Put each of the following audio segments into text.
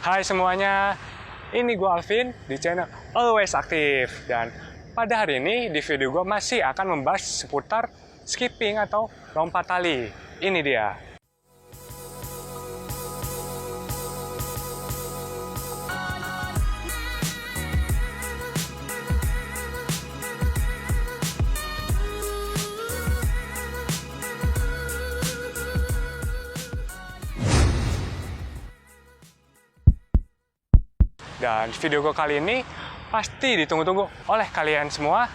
Hai semuanya, ini gue Alvin di channel Always Active. Dan pada hari ini di video gue masih akan membahas seputar skipping atau lompat tali. Ini dia. Dan video gue kali ini pasti ditunggu-tunggu oleh kalian semua,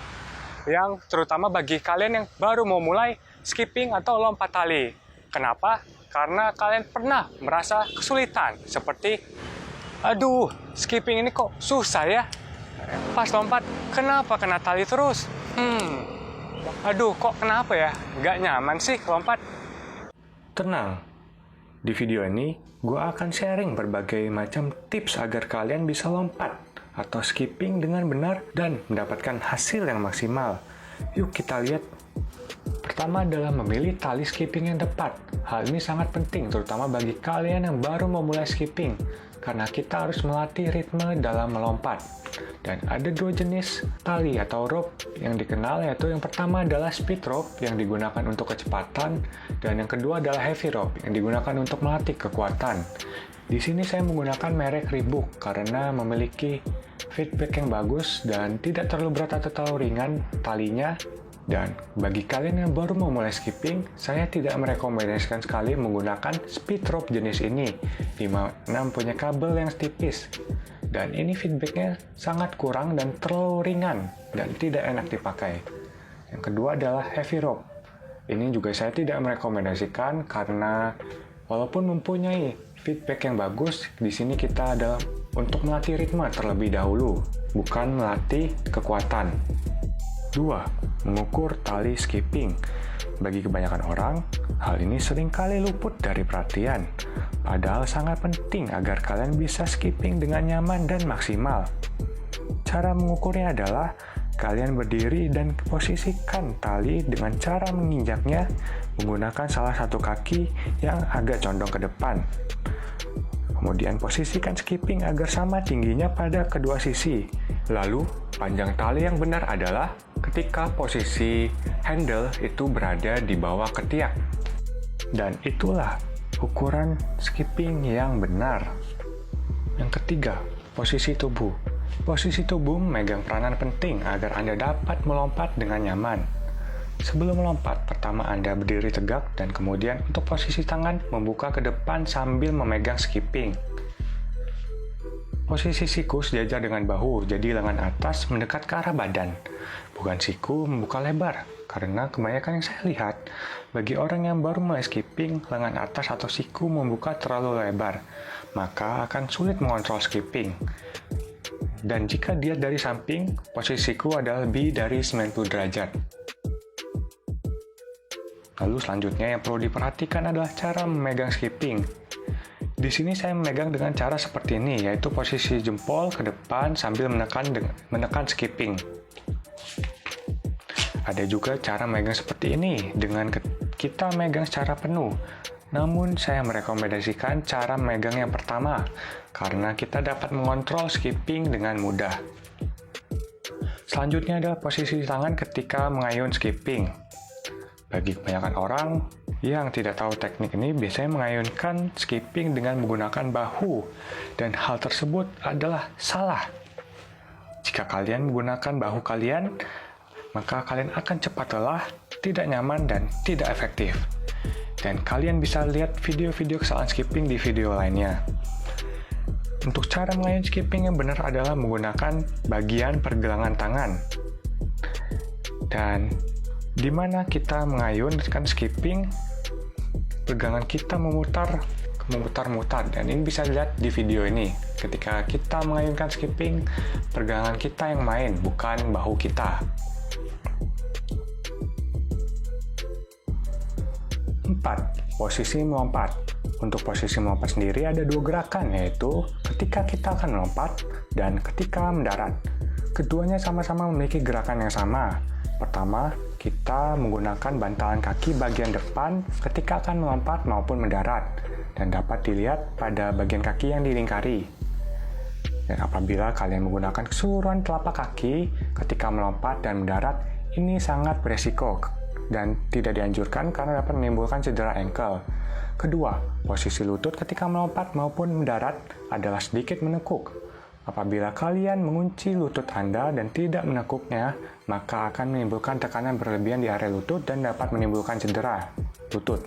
yang terutama bagi kalian yang baru mau mulai skipping atau lompat tali. Kenapa? Karena kalian pernah merasa kesulitan seperti, aduh, skipping ini kok susah ya. Pas lompat, kenapa kena tali terus? Aduh, kok kenapa ya? Nggak nyaman sih lompat. Tenang, di video ini gue akan sharing berbagai macam tips agar kalian bisa lompat atau skipping dengan benar dan mendapatkan hasil yang maksimal. Yuk kita lihat. Pertama adalah memilih tali skipping yang tepat. Hal ini sangat penting terutama bagi kalian yang baru memulai skipping, karena kita harus melatih ritme dalam melompat. Dan ada dua jenis tali atau rope yang dikenal, yaitu yang pertama adalah speed rope yang digunakan untuk kecepatan, dan yang kedua adalah heavy rope yang digunakan untuk melatih kekuatan. Di sini saya menggunakan merek Reebok karena memiliki feedback yang bagus dan tidak terlalu berat atau terlalu ringan talinya. Dan bagi kalian yang baru mau mulai skipping, saya tidak merekomendasikan sekali menggunakan speed rope jenis ini, di mana punya kabel yang tipis. Dan ini feedbacknya sangat kurang dan terlalu ringan dan tidak enak dipakai. Yang kedua adalah heavy rope. Ini juga saya tidak merekomendasikan karena walaupun mempunyai feedback yang bagus, di sini kita adalah untuk melatih ritme terlebih dahulu, bukan melatih kekuatan. 2. Mengukur tali skipping. Bagi kebanyakan orang, hal ini seringkali luput dari perhatian. Padahal sangat penting agar kalian bisa skipping dengan nyaman dan maksimal. Cara mengukurnya adalah kalian berdiri dan posisikan tali dengan cara menginjaknya menggunakan salah satu kaki yang agak condong ke depan. Kemudian posisikan skipping agar sama tingginya pada kedua sisi. Lalu, panjang tali yang benar adalah ketika posisi handle itu berada di bawah ketiak. Dan itulah ukuran skipping yang benar. Yang ketiga, posisi tubuh. Posisi tubuh memegang peranan penting agar Anda dapat melompat dengan nyaman. Sebelum melompat, pertama Anda berdiri tegak dan kemudian untuk posisi tangan membuka ke depan sambil memegang skipping. Posisi siku sejajar dengan bahu, jadi lengan atas mendekat ke arah badan. Bukan siku membuka lebar, karena kebanyakan yang saya lihat, bagi orang yang baru mulai skipping, lengan atas atau siku membuka terlalu lebar, maka akan sulit mengontrol skipping. Dan jika dilihat dari samping, posisi siku adalah lebih dari 90 derajat. Lalu selanjutnya yang perlu diperhatikan adalah cara memegang skipping. Di sini saya memegang dengan cara seperti ini, yaitu posisi jempol ke depan sambil menekan skipping. Ada juga cara memegang seperti ini, dengan kita memegang secara penuh. Namun saya merekomendasikan cara memegang yang pertama, karena kita dapat mengontrol skipping dengan mudah. Selanjutnya adalah posisi tangan ketika mengayun skipping. Bagi kebanyakan orang yang tidak tahu teknik ini, biasanya mengayunkan skipping dengan menggunakan bahu, dan hal tersebut adalah salah. Jika kalian menggunakan bahu kalian, maka kalian akan cepat lelah, tidak nyaman, dan tidak efektif. Dan kalian bisa lihat video-video kesalahan skipping di video lainnya. Untuk cara mengayun skipping yang benar adalah menggunakan bagian pergelangan tangan. Dan di mana kita mengayunkan skipping, pergelangan kita memutar-mutar, dan ini bisa dilihat di video ini. Ketika kita mengayunkan skipping, pergelangan kita yang main, bukan bahu kita. 4. Posisi melompat. Untuk posisi melompat sendiri ada dua gerakan, yaitu ketika kita akan melompat dan ketika mendarat. Keduanya sama-sama memiliki gerakan yang sama. Pertama, kita menggunakan bantalan kaki bagian depan ketika akan melompat maupun mendarat, dan dapat dilihat pada bagian kaki yang dilingkari. Dan apabila kalian menggunakan keseluruhan telapak kaki ketika melompat dan mendarat, ini sangat beresiko dan tidak dianjurkan karena dapat menimbulkan cedera ankle. Kedua, posisi lutut ketika melompat maupun mendarat adalah sedikit menekuk. Apabila kalian mengunci lutut Anda dan tidak menekuknya, maka akan menimbulkan tekanan berlebihan di area lutut dan dapat menimbulkan cedera lutut.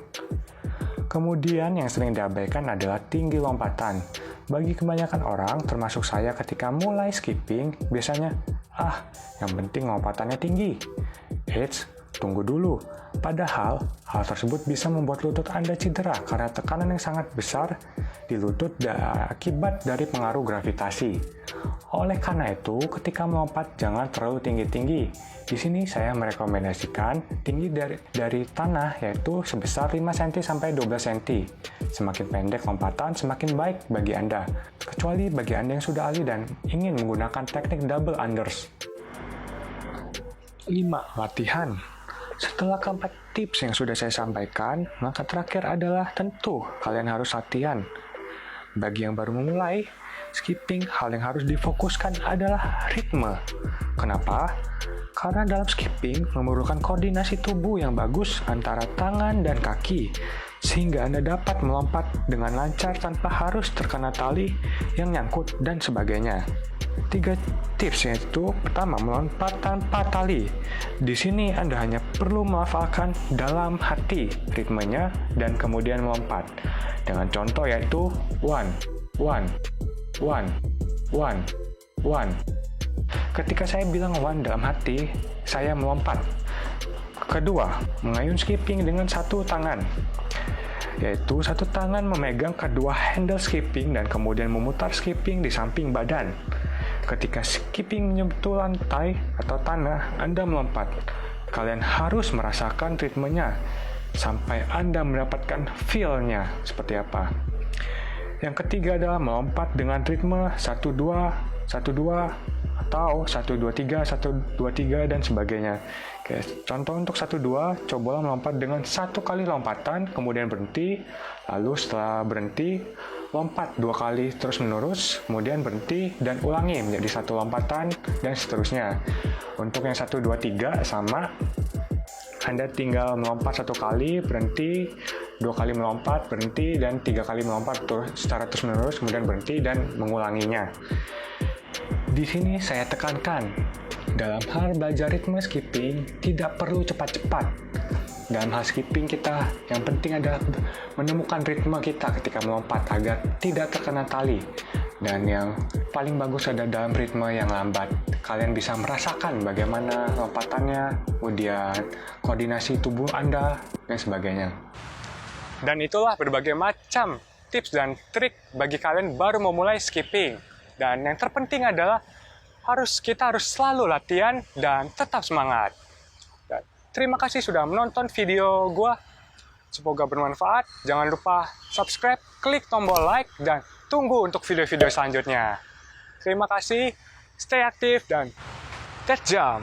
Kemudian yang sering diabaikan adalah tinggi lompatan. Bagi kebanyakan orang, termasuk saya ketika mulai skipping, biasanya, yang penting lompatannya tinggi. Eits, tunggu dulu. Padahal, hal tersebut bisa membuat lutut Anda cedera karena tekanan yang sangat besar di lutut akibat dari pengaruh gravitasi. Oleh karena itu, ketika melompat jangan terlalu tinggi-tinggi. Di sini saya merekomendasikan tinggi dari tanah yaitu sebesar 5 cm sampai 12 cm. Semakin pendek lompatan, semakin baik bagi Anda. Kecuali bagi Anda yang sudah ahli dan ingin menggunakan teknik double unders. 5. Latihan. Setelah keempat tips yang sudah saya sampaikan, maka terakhir adalah tentu kalian harus latihan. Bagi yang baru memulai, skipping, hal yang harus difokuskan adalah ritme. Kenapa? Karena dalam skipping memerlukan koordinasi tubuh yang bagus antara tangan dan kaki, sehingga Anda dapat melompat dengan lancar tanpa harus terkena tali yang nyangkut dan sebagainya. 3 tips yaitu, pertama, melompat tanpa tali. Di sini Anda hanya perlu melafalkan dalam hati ritmenya dan kemudian melompat. Dengan contoh yaitu 1, 1, 1, 1, 1. Ketika saya bilang 1 dalam hati, saya melompat. Kedua, mengayun skipping dengan satu tangan. Yaitu satu tangan memegang kedua handle skipping dan kemudian memutar skipping di samping badan. Ketika skipping menyentuh lantai atau tanah, Anda melompat. Kalian harus merasakan ritmenya sampai Anda mendapatkan feel-nya seperti apa. Yang ketiga adalah melompat dengan ritme 1-2, 1-2, atau 1-2-3, 1-2-3, dan sebagainya. Oke, contoh untuk 1-2, cobalah melompat dengan 1 kali lompatan, kemudian berhenti, lalu setelah berhenti, lompat 2 kali terus-menerus, kemudian berhenti, dan ulangi menjadi 1 lompatan, dan seterusnya. Untuk yang 1-2-3 sama, Anda tinggal melompat 1 kali, berhenti, 2 kali melompat, berhenti, dan 3 kali melompat secara terus-menerus, kemudian berhenti, dan mengulanginya. Di sini saya tekankan, dalam hal belajar ritme skipping, tidak perlu cepat-cepat. Dalam hal skipping kita, yang penting adalah menemukan ritme kita ketika melompat agar tidak terkena tali. Dan yang paling bagus ada dalam ritme yang lambat. Kalian bisa merasakan bagaimana lompatannya, kemudian koordinasi tubuh Anda, dan sebagainya. Dan itulah berbagai macam tips dan trik bagi kalian baru memulai skipping. Dan yang terpenting adalah kita harus selalu latihan dan tetap semangat. Dan terima kasih sudah menonton video gue. Semoga bermanfaat. Jangan lupa subscribe, klik tombol like, dan tunggu untuk video-video selanjutnya. Terima kasih, stay aktif, dan let's jump!